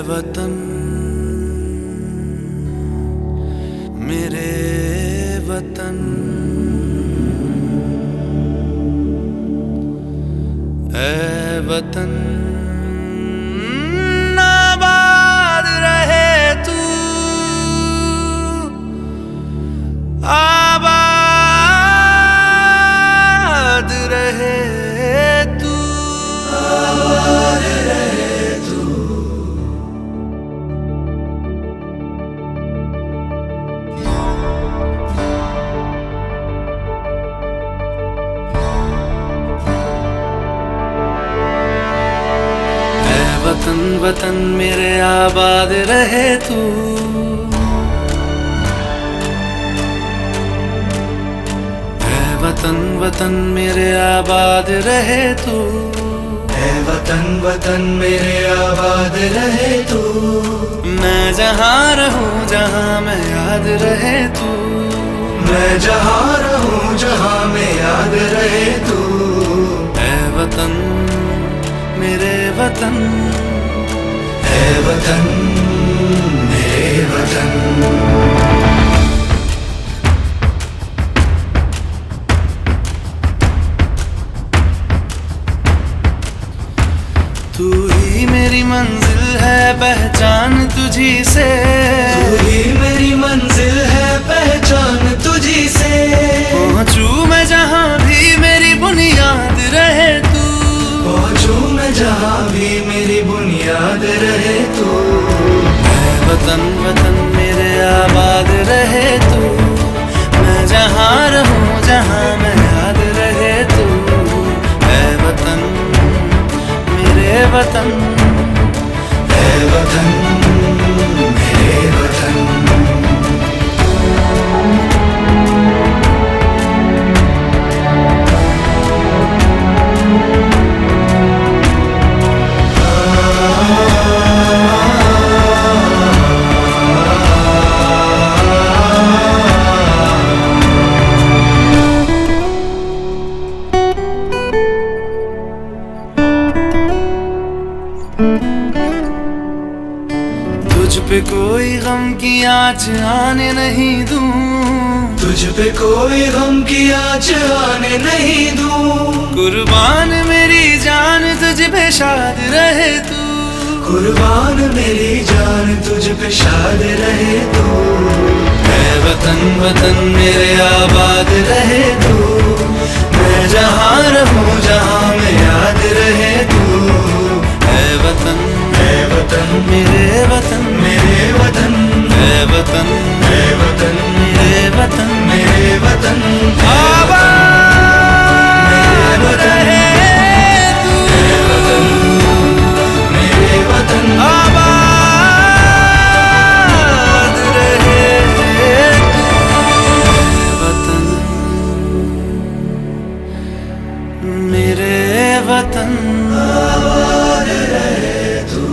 वतन मेरे वतन, ऐ वतन आबाद रहे तू, आबाद रहे तू, आबाद रहे तू। वतन वतन मेरे आबाद रहे तू, ऐ वतन वतन मेरे आबाद रहे तू, ऐ वतन वतन मेरे आबाद रहे तू। मैं जहाँ रहूं जहाँ मैं याद रहे तू, मैं जहाँ रहूं जहाँ मैं याद रहे तू। ऐ वतन मेरे वतन, ऐ वतन मेरे वतन। तू ही मेरी मंजिल है पहचान तुझी से, तू ही मेरी मंजिल है पहचान तुझी से। पहुँचूं मैं जहाँ भी मेरी बुनियाद रहे तू, पहुँचूं मैं जहाँ भी मेरी बुनियाद रहे तू। ऐ वतन वतन मेरे आबाद रहे तू, मैं जहाँ रहूं जहाँ मैं याद रहे तू। ऐ वतन मेरे वतन, ऐ वतन मेरे वतन। तुझ पे कोई गम की आँच आने नहीं दूं, तुझ पे कोई गम की आँच आने नहीं दूं। कुर्बान मेरी जान तुझ पे शाद रहे तू, कुर्बान मेरी जान तुझ पे शाद रहे तू। ऐ वतन वतन मेरे आबाद रहे तू, मैं जहाँ रहूं जहाँ मैं याद रहे तू। ऐ वतन मेरे वतन, मेरे वतन, ऐ वतन मेरे वतन, मेरे वतन। आबाद रहे तू, मेरे वतन, आबाद रहे तू। वतन मेरे वतन, आबाद रहे तू।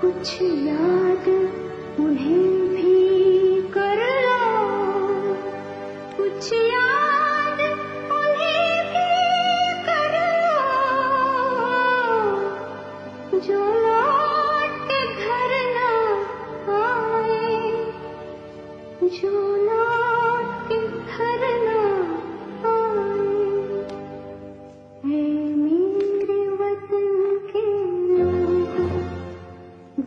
कुछ याद उन्हें भी कर लो, कुछ याद उन्हें भी कर लो, जो लौट के घर ना आए, जो लौट के घर ना आए। हे मेरे वतन के लोगों,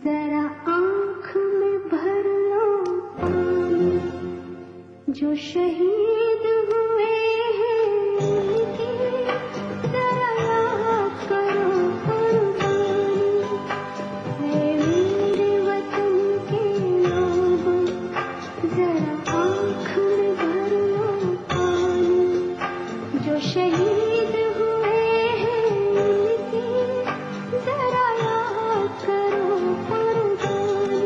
जरा आँख में भर लो पानी, जो शहीद हुए हैं उनकी जरा याद जरा आँख में भर लो पानी, जो शहीद हुए हैं उनकी जरा याद करो कुर्बानी।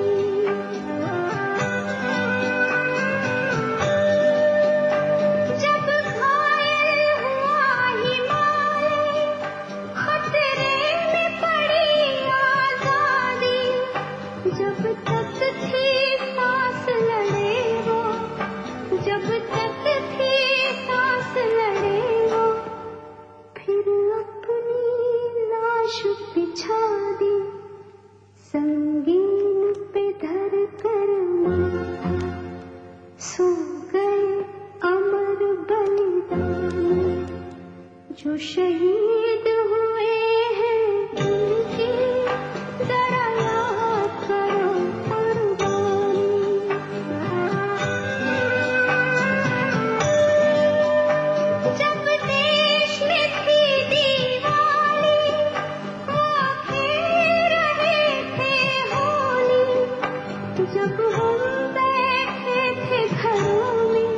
जब घायल हुआ हिमालय, खतरे में पड़ी आजादी, जब तक थी सांस लड़े वो, जब तक थी सांस लड़े वो, फिर अपनी लाश बिछा दी, संगीन पे धर कर माथा, सो गए अमर बलिदानी, जो शहीद हुए हैं उनकी जरा याद करो कुर्बानी। जब देश में थी दीवाली, वो खेल रहे थे होली, जब हम बैठे थे घरों में,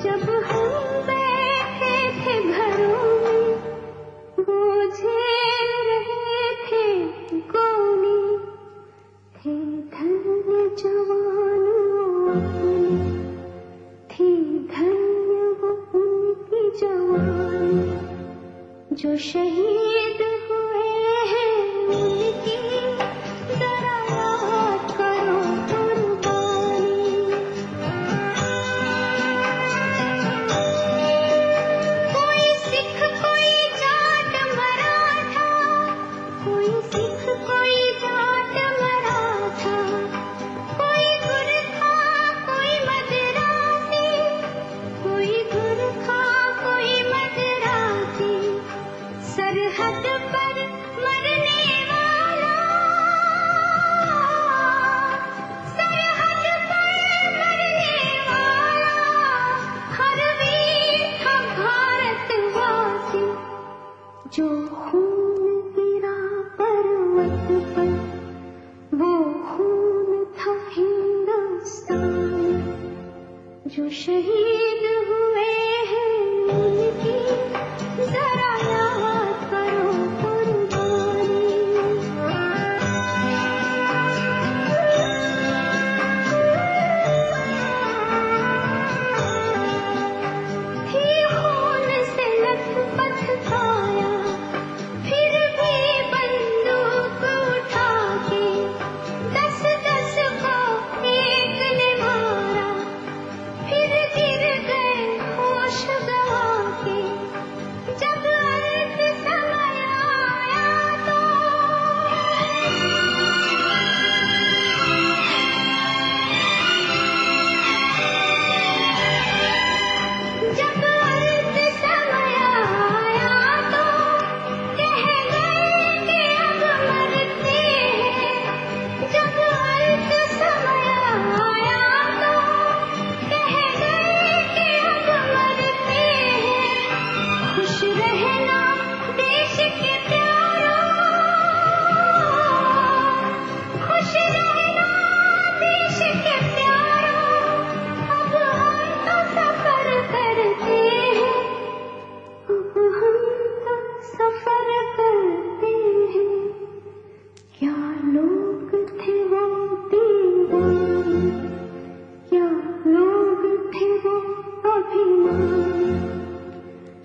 जब हम बैठे थे घरों में, वो झेल रहे थे गोली, थे धन्य जवान वो अपने, थी धन्य वो उनकी जवानी, जो शहीद हुए हैं उनकी जरा याद करो कुर्बानी। कोई सिख कोई जाट मराठा, कोई सिख कोई जाट मराठा, कोई गुरखा कोई मदरासी, कोई गुरखा कोई मदरासी, सरहद पर मरने वाला, सरहद पर मरने वाला, हर वीर था भारतवासी, जो खून गिरा पर्वत पर, वो खून था हिंदुस्तानी, जो शहीद हुए हैं उनकी जरा याद करो कुर्बानी। थी खून से लथपथ काया, फिर भी बंदूक उठा के 10-10 को एक ने मारा, फिर गिर गए होश गवा के, जब अंत समय आया तो, जब अंत समय आया तो, कह गए कि अब मरते हैं, जब अंत समय आया तो, कह गए कि अब मरते हैं, खुश रहना देश के प्यारों, खुश रहना देश के प्यारों, अब हम तो सफर करते हैं, अब हम तो सफर करते हैं, क्या लोग थे वो दीवाने, क्या लोग थे वो अभिमानी,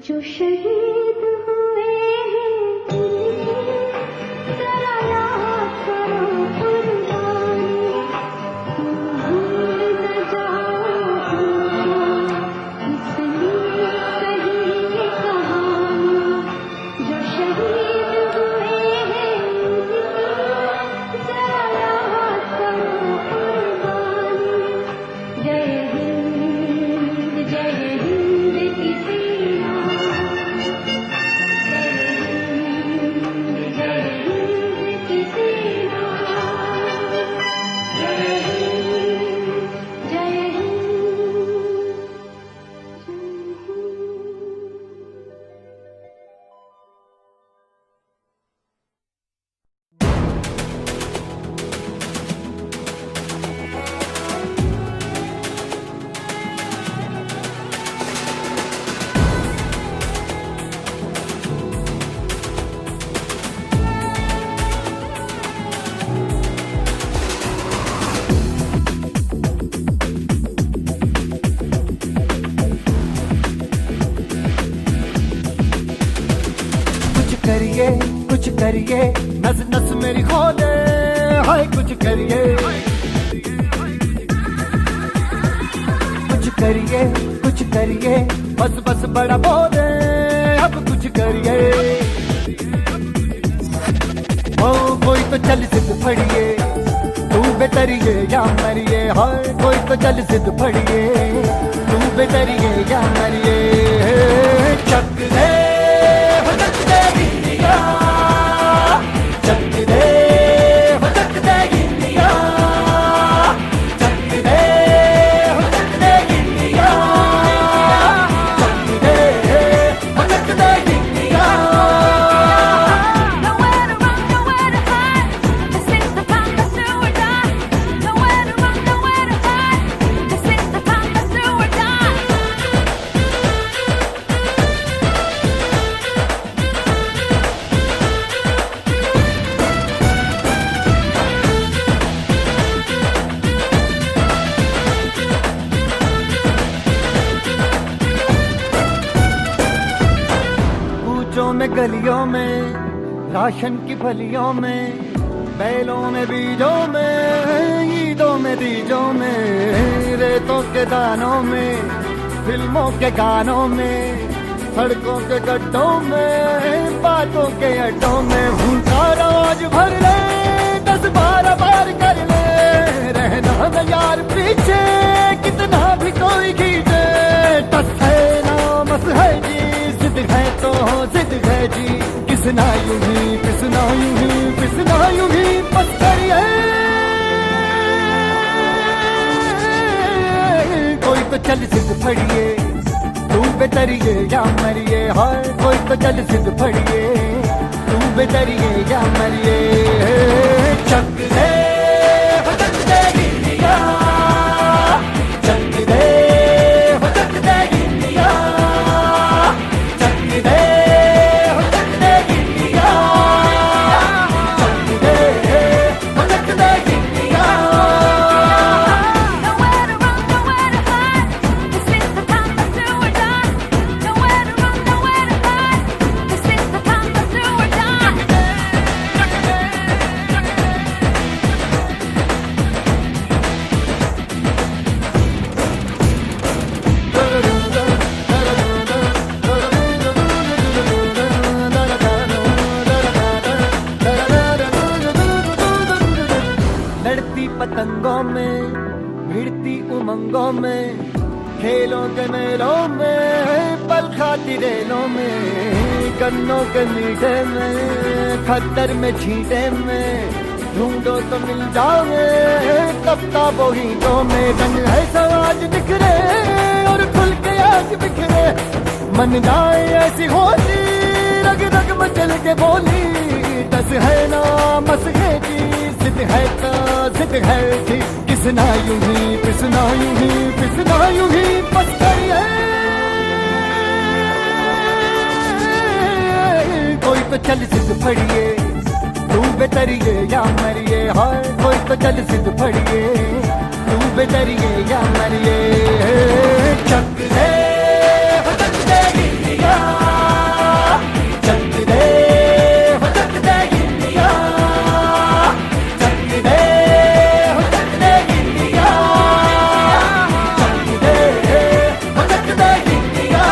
जो शहीद हुए हैं उनकी जरा याद करो कुर्बानी। तुम भूल न जाओ उनको, इसलिए कही ये कहानी, जो शहीद हुए हैं उनकी जरा याद करो कुर्बानी। जय हिंद की सेना। करिए, नस नस मेरी खोले, हाय कुछ करिए, कुछ करिए, बस बस बड़ा बोले, अब कुछ करिए। ओ कोई तो चल सिद्ध फड़िए, तू बेतरिए या मरिए, हाय कोई तो चल सिद्ध फड़िए, तू बेतरिए या मरिए। चक दे हो चक दे गिंदिया, चक दे हो चक दे गिंदिया, चक दे हो चक दे गिंदिया, चक दे हो चक दे गिंदिया। Nowhere to run, nowhere to hide. This is the time, let's do or die. Nowhere to run, nowhere to hide. This is the time, let's do or die. कूचों में गलियों में, राशन की फलियों में, बैलों में बीजों में, ईदों में तीजों में, रेतों के दानों में, फिल्मों के गानों में, सड़कों के गड्ढों में, बातों के अड्डों में, भूलता रोज भर ले, 10-12 बार कर ले, रहना न यार पीछे, कितना भी कोई खींचे, टस है ना मस है जी, जिद है तो जिद है जी, किसना यूं ही पिसना यूं ही पिसना यूं ही पत्थर है। कोई तो चल सिद्ध फड़िए, तू बेतरिए या मरिए, हाय कोई तो चल सिद्ध फड़िए, तू बेतरिए या मरिए। चक दे हो चक दे गिंदिया, चक दे हो चक दे गिंदिया, चक दे हो चक दे गिंदिया, चक दे हो चक दे गिंदिया। Nowhere to run, nowhere to hide. This is the time, let's do or die. Nowhere to run, nowhere to hide. This is the time, let's do or die. लड़ती पतंगों में, भिड़ती उमंगों में, खेलों के मेलों में, पल खाती रेलों में, गन्नों के मीठे में, खद्दर में छींटे में, ढूंढो तो मिल जाओगे, किताबों हीटों में, रंग है समाज बिखरे और खुल के आज बिखरे, मन जाए ऐसी होली, रग रग मचल के बोली, दस है ना मस है जी, जिद है तो जिद है जी, किसना यूं ही पिसना यूं ही पिसना यूं ही पत्थर है। कोई तो चल सिद्ध फड़िए, तू बेतरिए या मरिए, हाय कोई तो चल सिद्ध फड़िए, तू बेतरिए या मरिए। चक दे हो चक दे गिंदिया, चक दे हो चक दे गिंदिया, चक दे हो चक दे गिंदिया, चक दे हो चक दे गिंदिया।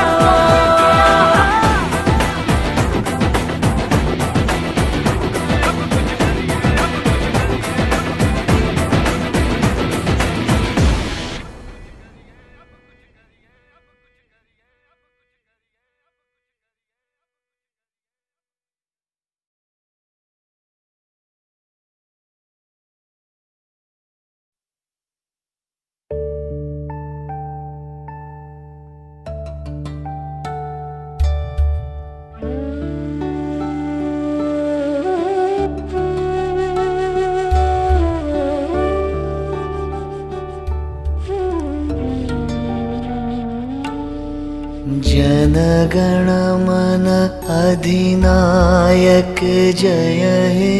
जनगण मन अधिनायक जय हे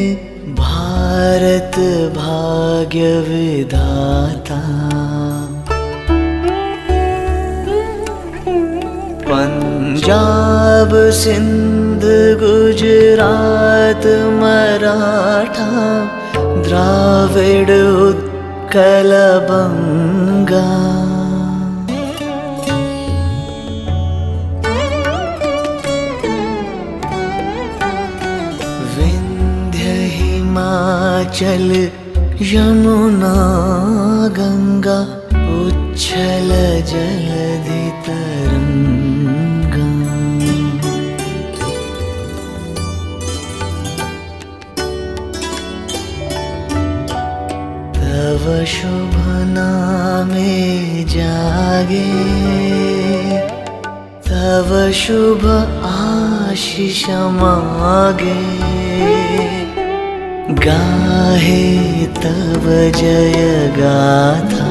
भारत भाग्य विधाता। पंजाब सिंध सिंध गुजरात मराठा द्राविड उत्कल बंगा। विंध्य हिमाचल यमुना गंगा उच्छल जलधि तरंगा। तव शुभ नामे जागे तव शुभ आशीष मागे। गाहे तव जय गाथा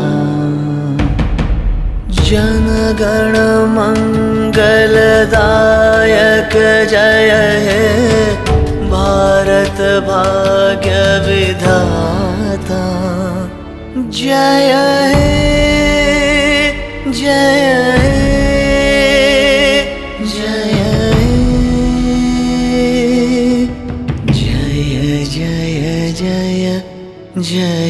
जन गण मंगलदायक जय हे भारत भाग्य विधाता। जय हे जय हे जय हे जय जय जय जय